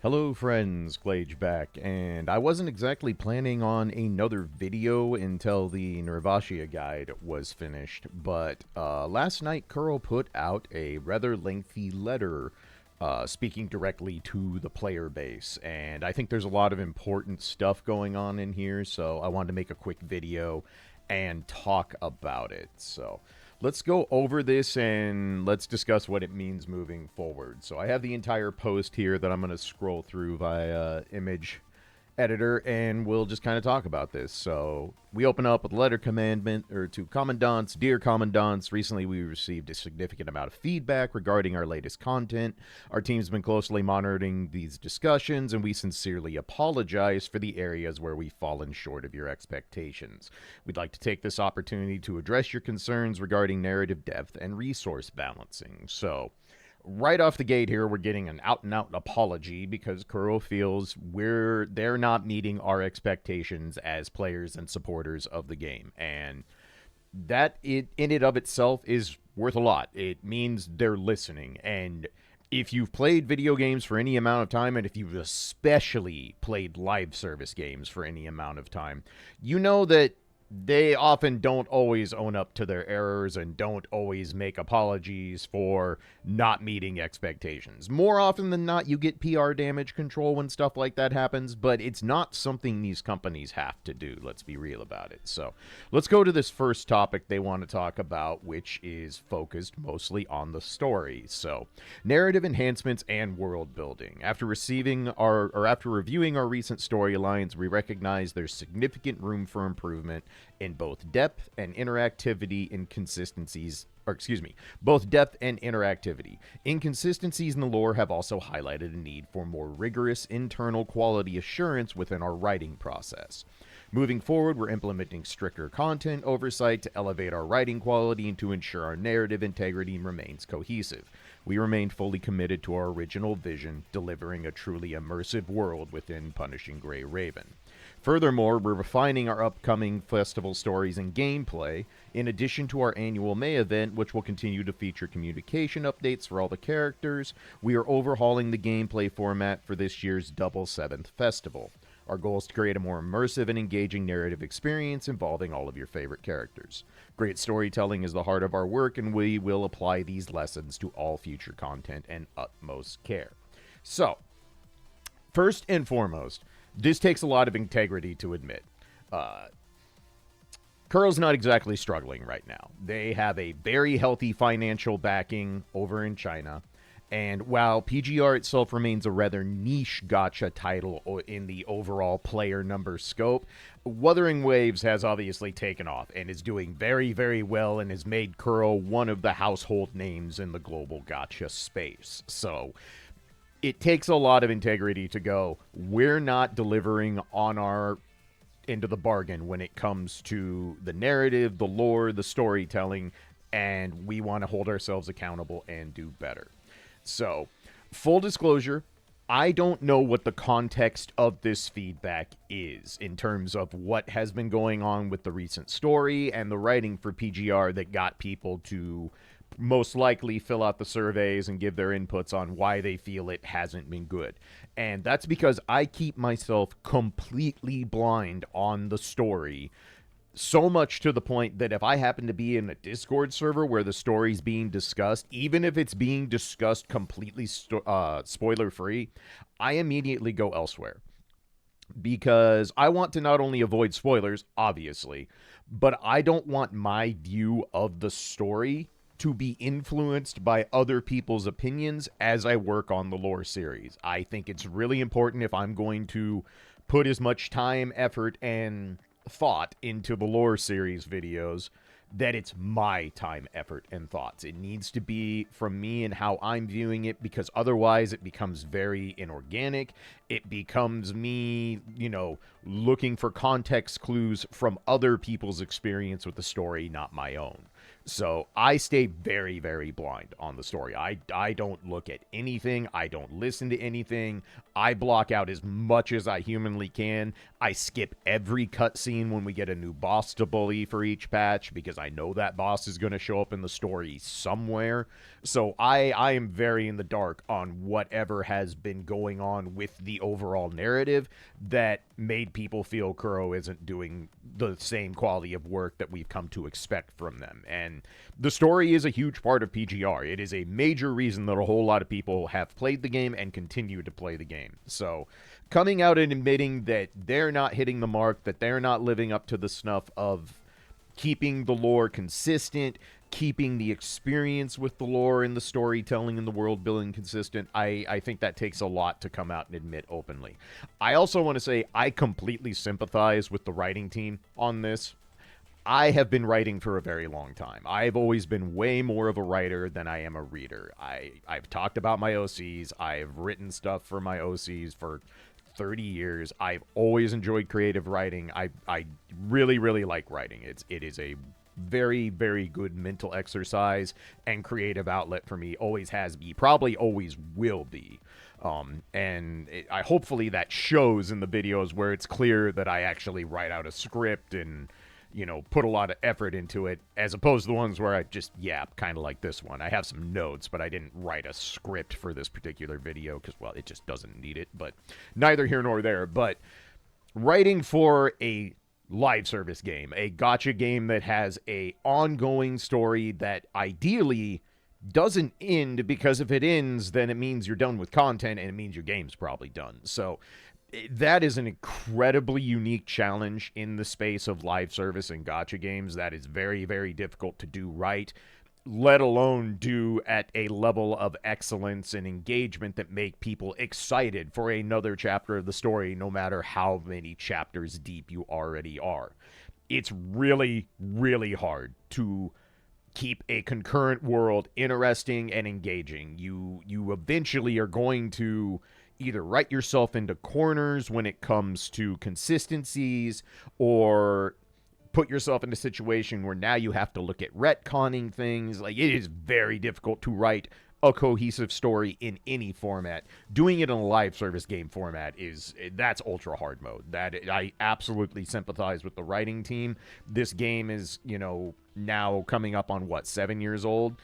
Hello friends, Glage back, and I wasn't exactly planning on another video until the Nirvatia guide was finished, but last night Kuro put out a rather lengthy letter speaking directly to the player base, and I think there's a lot of important stuff going on in here, so I wanted to make a quick video and talk about it. So let's go over this and let's discuss what it means moving forward. So I have the entire post here that I'm going to scroll through via image editor, and we'll just kind of talk about this. So we open up with a letter commandment or to commandants. Dear commandants, recently we received a significant amount of feedback regarding our latest content. Our team's been closely monitoring these discussions, and we sincerely apologize for the areas where we've fallen short of your expectations. We'd like to take this opportunity to address your concerns regarding narrative depth and resource balancing. So right off the gate here, we're getting an out-and-out apology because Kuro feels they're not meeting our expectations as players and supporters of the game, and that in it of itself is worth a lot. It means they're listening, and if you've played video games for any amount of time, and if you've especially played live service games for any amount of time, you know that they often don't always own up to their errors and don't always make apologies for not meeting expectations. More often than not, you get PR damage control when stuff like that happens, but it's not something these companies have to do. Let's be real about it. So let's go to this first topic they want to talk about, which is focused mostly on the story. So narrative enhancements and world building. After reviewing our recent storylines, we recognize there's significant room for improvement in both depth and interactivity both depth and interactivity. Inconsistencies in the lore have also highlighted a need for more rigorous internal quality assurance within our writing process. Moving forward, we're implementing stricter content oversight to elevate our writing quality and to ensure our narrative integrity remains cohesive. We remain fully committed to our original vision, delivering a truly immersive world within Punishing Gray Raven. Furthermore, we're refining our upcoming festival stories and gameplay, in addition to our annual May event, which will continue to feature communication updates for all the characters. We are overhauling the gameplay format for this year's Double Seventh Festival. Our goal is to create a more immersive and engaging narrative experience involving all of your favorite characters. Great storytelling is the heart of our work, and we will apply these lessons to all future content and utmost care. So, first and foremost, this takes a lot of integrity to admit. Kuro's not exactly struggling right now. They have a very healthy financial backing over in China. And while PGR itself remains a rather niche gacha title in the overall player number scope, Wuthering Waves has obviously taken off and is doing very, very well and has made Kuro one of the household names in the global gacha space. So it takes a lot of integrity to go, we're not delivering on our end of the bargain when it comes to the narrative, the lore, the storytelling, and we want to hold ourselves accountable and do better. So, full disclosure, I don't know what the context of this feedback is in terms of what has been going on with the recent story and the writing for PGR that got people to most likely fill out the surveys and give their inputs on why they feel it hasn't been good. And that's because I keep myself completely blind on the story, so much to the point that if I happen to be in a Discord server where the story's being discussed, even if it's being discussed completely spoiler-free, I immediately go elsewhere. Because I want to not only avoid spoilers, obviously, but I don't want my view of the story to be influenced by other people's opinions as I work on the lore series. I think it's really important, if I'm going to put as much time, effort, and thought into the lore series videos, that it's my time, effort, and thoughts. It needs to be from me and how I'm viewing it, because otherwise it becomes very inorganic. It becomes me, looking for context clues from other people's experience with the story, not my own. So I stay very, very blind on the story. I don't look at anything. I don't listen to anything. I block out as much as I humanly can. I skip every cutscene when we get a new boss to bully for each patch because I know that boss is going to show up in the story somewhere. So I am very in the dark on whatever has been going on with the overall narrative that made people feel Kuro isn't doing the same quality of work that we've come to expect from them. And the story is a huge part of PGR. It is a major reason that a whole lot of people have played the game and continue to play the game. So coming out and admitting that they're not hitting the mark, that they're not living up to the snuff of keeping the lore consistent, keeping the experience with the lore and the storytelling and the world building consistent, I think that takes a lot to come out and admit openly. I also want to say I completely sympathize with the writing team on this. I have been writing for a very long time. I've always been way more of a writer than I am a reader. I've talked about my OCs. I've written stuff for my OCs for 30 years. I've always enjoyed creative writing. I really, really like writing. It is a very, very good mental exercise and creative outlet for me. Always has be. Probably always will be. I hopefully that shows in the videos where it's clear that I actually write out a script and put a lot of effort into it, as opposed to the ones where I just yap, kind of like this one. I have some notes, but I didn't write a script for this particular video because, well, it just doesn't need it. But neither here nor there. But writing for a live service game, a gacha game that has a ongoing story that ideally doesn't end, because if it ends, then it means you're done with content and it means your game's probably done. So that is an incredibly unique challenge in the space of live service and gacha games. That is very, very difficult to do right, let alone do at a level of excellence and engagement that make people excited for another chapter of the story, no matter how many chapters deep you already are. It's really, really hard to keep a concurrent world interesting and engaging. You eventually are going to either write yourself into corners when it comes to consistencies, or put yourself in a situation where now you have to look at retconning things. Like, it is very difficult to write a cohesive story in any format. Doing it in a live service game format that's ultra hard mode. That I absolutely sympathize with the writing team. This game is, now coming up on 7 years old.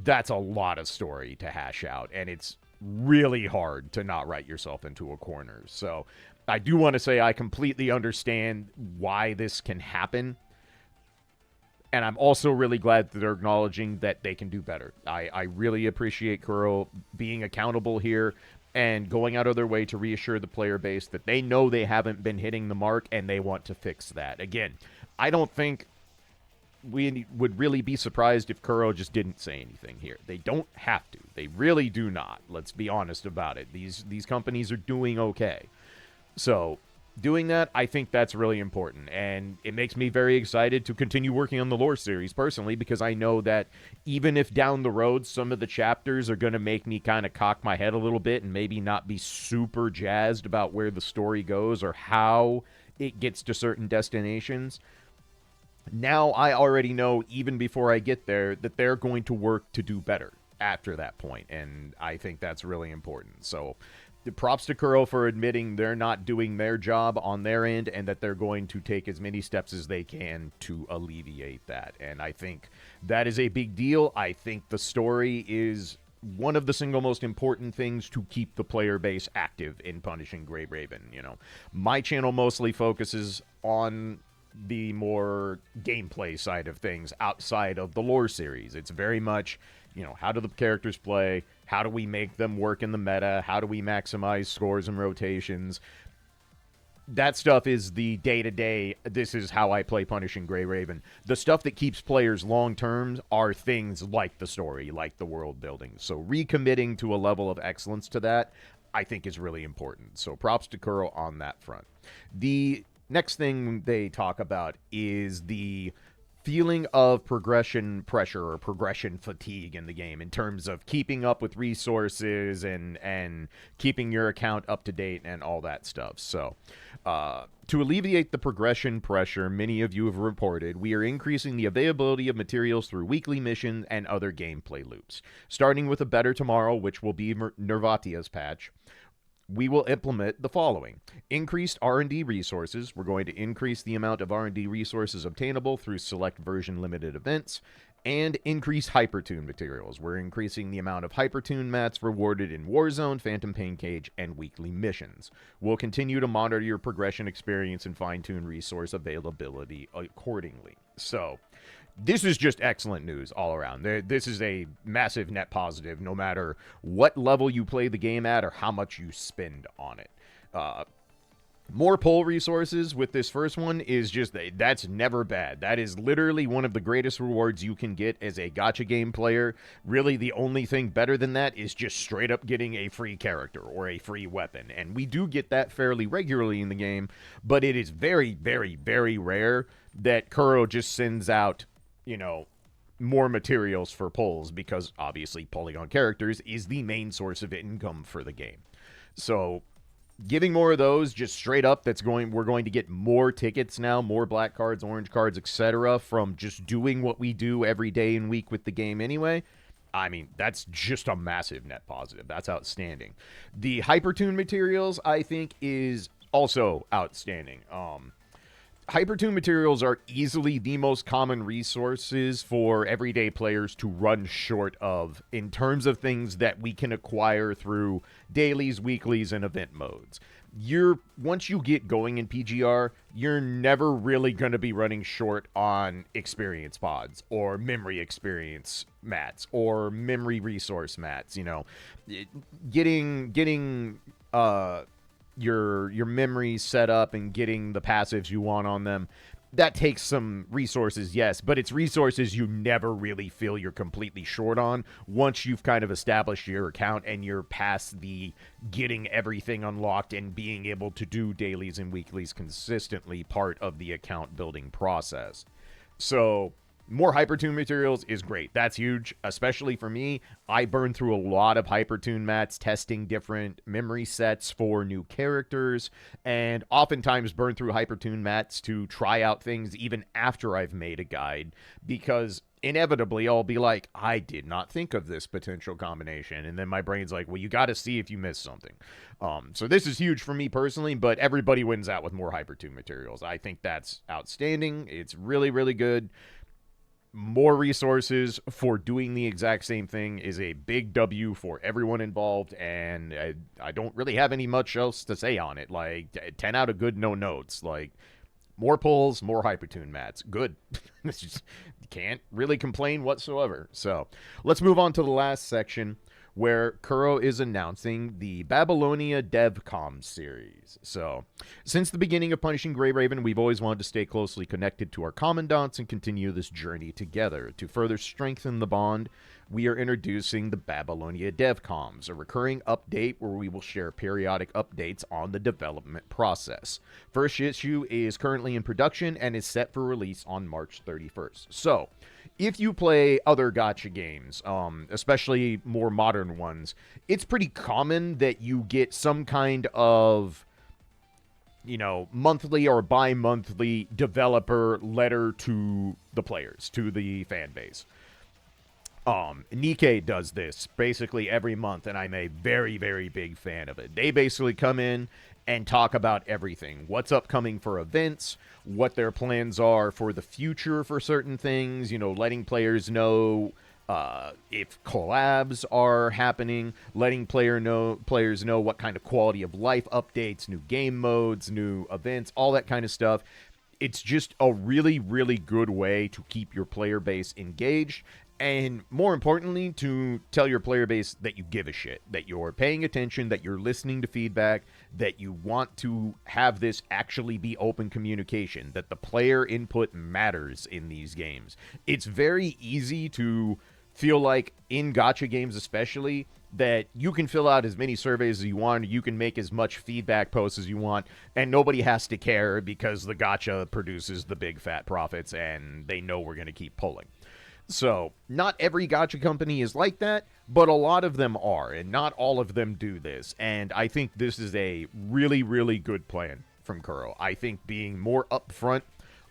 That's a lot of story to hash out, and it's really hard to not write yourself into a corner. So I do want to say I completely understand why this can happen. And I'm also really glad that they're acknowledging that they can do better. I really appreciate Kuro being accountable here and going out of their way to reassure the player base that they know they haven't been hitting the mark and they want to fix that. Again, I don't think we would really be surprised if Kuro just didn't say anything here. They don't have to. They really do not. Let's be honest about it. These companies are doing okay. So doing that, I think that's really important. And it makes me very excited to continue working on the lore series personally, because I know that even if down the road some of the chapters are going to make me kind of cock my head a little bit and maybe not be super jazzed about where the story goes or how it gets to certain destinations, now I already know, even before I get there, that they're going to work to do better after that point, and I think that's really important. So props to Kuro for admitting they're not doing their job on their end, and that they're going to take as many steps as they can to alleviate that. And I think that is a big deal. I think the story is one of the single most important things to keep the player base active in Punishing Gray Raven. My channel mostly focuses on the more gameplay side of things outside of the lore series. It's very much, how do the characters play? How do we make them work in the meta? How do we maximize scores and rotations? That stuff is the day-to-day, this is how I play Punishing Gray Raven. The stuff that keeps players long-term are things like the story, like the world building. So recommitting to a level of excellence to that, I think, is really important. So props to Kuro on that front. The next thing they talk about is the feeling of progression pressure or progression fatigue in the game in terms of keeping up with resources and keeping your account up to date and all that stuff. So, to alleviate the progression pressure many of you have reported, we are increasing the availability of materials through weekly missions and other gameplay loops. Starting with a better tomorrow, which will be Nirvatia's patch, we will implement the following. Increased R&D resources. We're going to increase the amount of R&D resources obtainable through select version limited events, and increase Hypertune materials. We're increasing the amount of Hypertune mats rewarded in Warzone, Phantom Pain Cage, and weekly missions. We'll continue to monitor your progression experience and fine-tune resource availability accordingly. So, this is just excellent news all around. This is a massive net positive no matter what level you play the game at or how much you spend on it. More pull resources with this first one is just, that's never bad. That is literally one of the greatest rewards you can get as a gacha game player. Really, the only thing better than that is just straight up getting a free character or a free weapon. And we do get that fairly regularly in the game, but it is very, very, very rare that Kuro just sends out, you know, more materials for pulls, because obviously pulling on characters is the main source of income for the game. So giving more of those just straight up, we're going to get more tickets now, more black cards, orange cards, etc. from just doing what we do every day and week with the game anyway. I mean, that's just a massive net positive. That's outstanding. The Hypertune materials, I think, is also outstanding. Hypertune materials are easily the most common resources for everyday players to run short of in terms of things that we can acquire through dailies, weeklies, and event modes. Once you get going in PGR, you're never really going to be running short on experience pods or memory experience mats or memory resource mats. You know, getting your memories set up and getting the passives you want on them, that takes some resources, yes, but it's resources you never really feel you're completely short on once you've kind of established your account and you're past the getting everything unlocked and being able to do dailies and weeklies consistently part of the account building process. So more Hypertune materials is great. That's huge, especially for me. I burn through a lot of Hypertune mats testing different memory sets for new characters, and oftentimes burn through Hypertune mats to try out things even after I've made a guide, because inevitably I'll be like, I did not think of this potential combination, and then my brain's like, well, you got to see if you missed something. So this is huge for me personally, but everybody wins out with more Hypertune materials. I think that's outstanding. It's really, really good. More resources for doing the exact same thing is a big W for everyone involved, and I don't really have any much else to say on it. Like, 10 out of good, no notes. Like, more pulls, more Hypertune mats. Good. Just can't really complain whatsoever. So, let's move on to the last section, where Kuro is announcing the Babylonia DevCom series. So, since the beginning of Punishing Grey Raven, we've always wanted to stay closely connected to our commandants and continue this journey together. To further strengthen the bond, we are introducing the Babylonia DevComs, a recurring update where we will share periodic updates on the development process. First issue is currently in production and is set for release on March 31st. So, if you play other gacha games, especially more modern ones, it's pretty common that you get some kind of, you know, monthly or bi-monthly developer letter to the players, to the fan base. Nikkei does this basically every month, and I'm a very, very big fan of it. They basically come in and talk about everything. What's upcoming for events, what their plans are for the future for certain things, you know, letting players know if collabs are happening, letting players know what kind of quality of life updates, new game modes, new events, all that kind of stuff. It's just a really, really good way to keep your player base engaged, and more importantly, to tell your player base that you give a shit, that you're paying attention, that you're listening to feedback, that you want to have this actually be open communication, that the player input matters in these games. It's very easy to feel like, in gacha games especially, that you can fill out as many surveys as you want, you can make as much feedback posts as you want, and nobody has to care because the gacha produces the big fat profits and they know we're going to keep pulling. So, not every gacha company is like that, but a lot of them are, and not all of them do this. And I think this is a really, really good plan from Kuro. I think being more upfront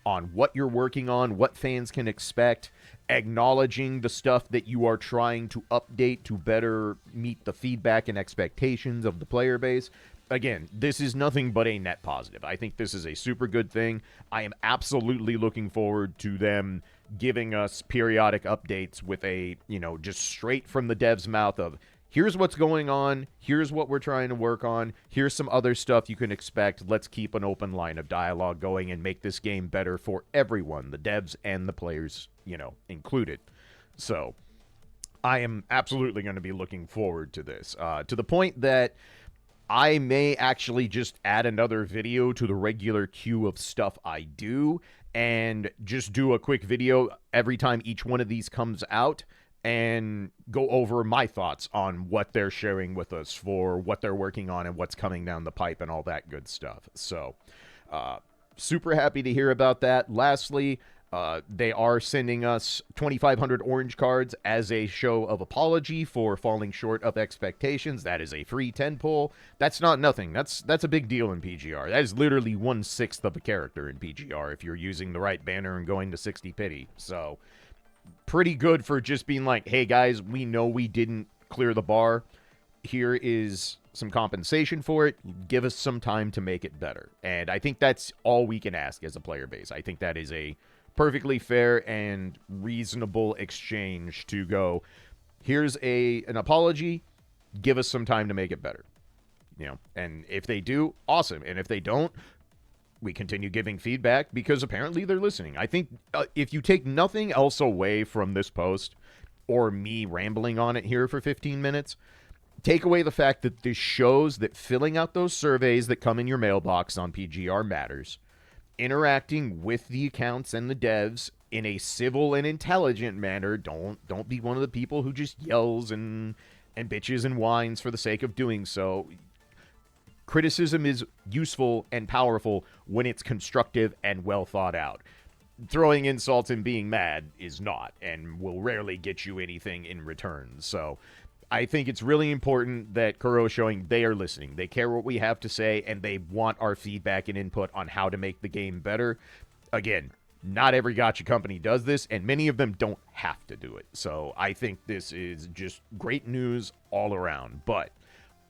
on what you're working on, what fans can expect, acknowledging the stuff that you are trying to update to better meet the feedback and expectations of the player base. Again, this is nothing but a net positive. I think this is a super good thing. I am absolutely looking forward to them giving us periodic updates with a, just straight from the dev's mouth of, here's what's going on, here's what we're trying to work on, here's some other stuff you can expect, let's keep an open line of dialogue going and make this game better for everyone, the devs and the players, included. So, I am absolutely going to be looking forward to this, to the point that I may actually just add another video to the regular queue of stuff I do and just do a quick video every time each one of these comes out and go over my thoughts on what they're sharing with us for what they're working on and what's coming down the pipe and all that good stuff. So, super happy to hear about that. Lastly, they are sending us 2,500 orange cards as a show of apology for falling short of expectations. That is a free 10 pull. That's not nothing. That's a big deal in PGR. That is literally 1/6 of a character in PGR if you're using the right banner and going to 60 pity. So, pretty good for just being like, hey guys, we know we didn't clear the bar. Here is some compensation for it. Give us some time to make it better. And I think that's all we can ask as a player base. I think that is a perfectly fair and reasonable exchange to go, here's an apology, give us some time to make it better. And if they do, awesome. And if they don't, we continue giving feedback because apparently they're listening. I think if you take nothing else away from this post or me rambling on it here for 15 minutes, take away the fact that this shows that filling out those surveys that come in your mailbox on PGR matters. Interacting with the accounts and the devs in a civil and intelligent manner. Don't be one of the people who just yells and bitches and whines for the sake of doing so. Criticism is useful and powerful when it's constructive and well thought out. Throwing insults and being mad is not, and will rarely get you anything in return. So I think it's really important that Kuro is showing they are listening. They care what we have to say, and they want our feedback and input on how to make the game better. Again, not every gacha company does this, and many of them don't have to do it. So I think this is just great news all around. But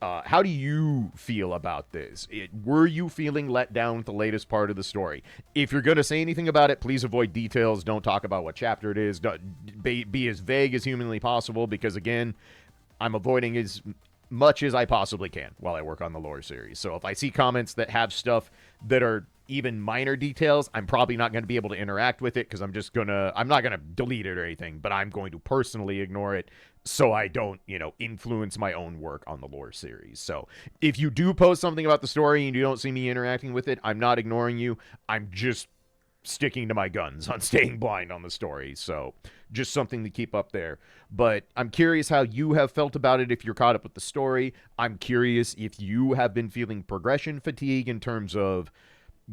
how do you feel about this? Were you feeling let down with the latest part of the story? If you're going to say anything about it, please avoid details. Don't talk about what chapter it is. Be as vague as humanly possible, because, again, I'm avoiding as much as I possibly can while I work on the lore series. So if I see comments that have stuff that are even minor details, I'm probably not going to be able to interact with it because I'm not going to delete it or anything, but I'm going to personally ignore it so I don't, influence my own work on the lore series. So if you do post something about the story and you don't see me interacting with it, I'm not ignoring you. I'm just sticking to my guns on staying blind on the story. So just something to keep up there. But I'm curious how you have felt about it if you're caught up with the story. I'm curious if you have been feeling progression fatigue in terms of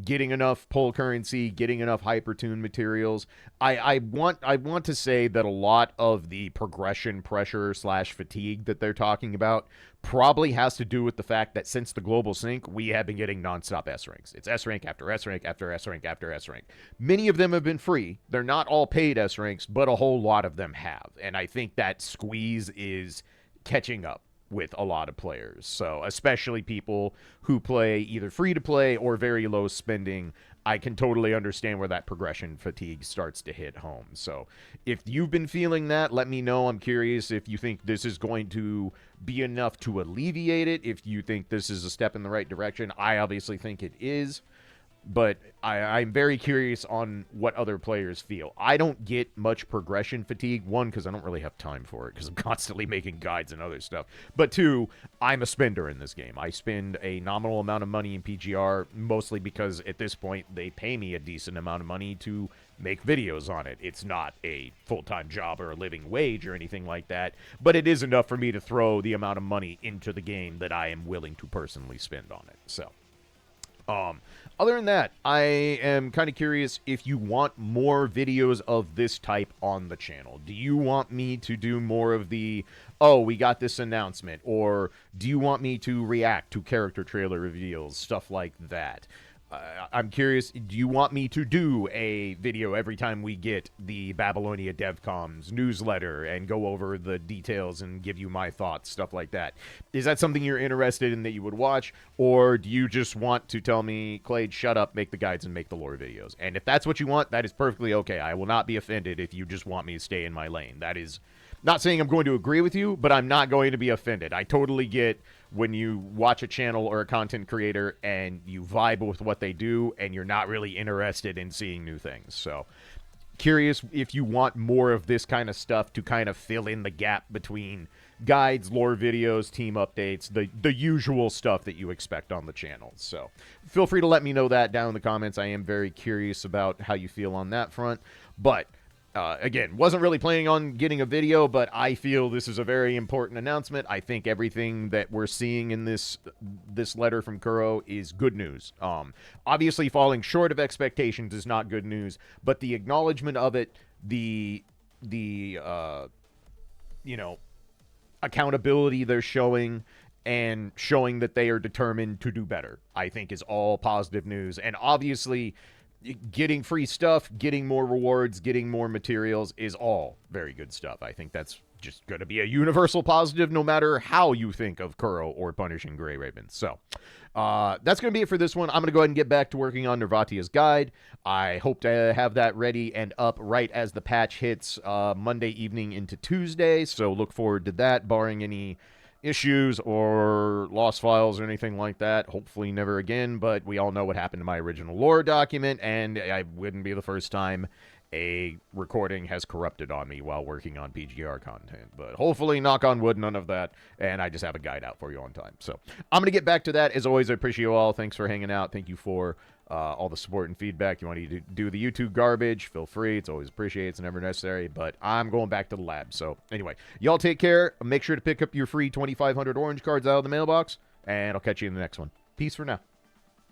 getting enough pull currency, getting enough hypertune materials. I want to say that a lot of the progression pressure / fatigue that they're talking about probably has to do with the fact that since the global sync, we have been getting nonstop S ranks. It's S rank after S rank after S rank after S rank. Many of them have been free. They're not all paid S ranks, but a whole lot of them have. And I think that squeeze is catching up with a lot of players. So especially people who play either free to play or very low spending, I can totally understand where that progression fatigue starts to hit home. So if you've been feeling that, let me know. I'm curious if you think this is going to be enough to alleviate it, if you think this is a step in the right direction. I obviously think it is. but I'm very curious on what other players feel. I don't get much progression fatigue. One, because I don't really have time for it, because I'm constantly making guides and other stuff. But two, I'm a spender in this game. I spend a nominal amount of money in PGR, mostly because at this point they pay me a decent amount of money to make videos on it. It's not a full-time job or a living wage or anything like that, but it is enough for me to throw the amount of money into the game that I am willing to personally spend on it. So, other than that, I am kind of curious if you want more videos of this type on the channel. Do you want me to do more of the, oh, we got this announcement, or do you want me to react to character trailer reveals, stuff like that? I'm curious, do you want me to do a video every time we get the Babylonia DevComs newsletter and go over the details and give you my thoughts, stuff like that? Is that something you're interested in that you would watch, or do you just want to tell me, Clade, shut up, make the guides and make the lore videos? And if that's what you want, that is perfectly okay. I will not be offended if you just want me to stay in my lane. That is not saying I'm going to agree with you, but I'm not going to be offended. I totally get when you watch a channel or a content creator and you vibe with what they do and you're not really interested in seeing new things. So, curious if you want more of this kind of stuff to kind of fill in the gap between guides, lore videos, team updates, the usual stuff that you expect on the channel. So, feel free to let me know that down in the comments. I am very curious about how you feel on that front. But again, wasn't really planning on getting a video, but I feel this is a very important announcement. I think everything that we're seeing in this letter from Kuro is good news. Obviously, falling short of expectations is not good news, but the acknowledgement of it, the accountability they're showing, and showing that they are determined to do better, I think is all positive news. And obviously, getting free stuff, getting more rewards, getting more materials is all very good stuff. I think that's just going to be a universal positive no matter how you think of Kuro or punishing Grey Ravens. So that's going to be it for this one. I'm going to go ahead and get back to working on Nirvatia's guide. I hope to have that ready and up right as the patch hits Monday evening into Tuesday. So look forward to that, barring any issues or lost files or anything like that. Hopefully never again, but we all know what happened to my original lore document, and I wouldn't be the first time a recording has corrupted on me while working on PGR content. But hopefully, knock on wood, none of that, and I just have a guide out for you on time. So I'm going to get back to that. As always, I appreciate you all. Thanks for hanging out. Thank you for all the support and feedback. You want to do the YouTube garbage, feel free. It's always appreciated. It's never necessary, but I'm going back to the lab. So anyway, y'all take care. Make sure to pick up your free 2,500 orange cards out of the mailbox, and I'll catch you in the next one. Peace for now.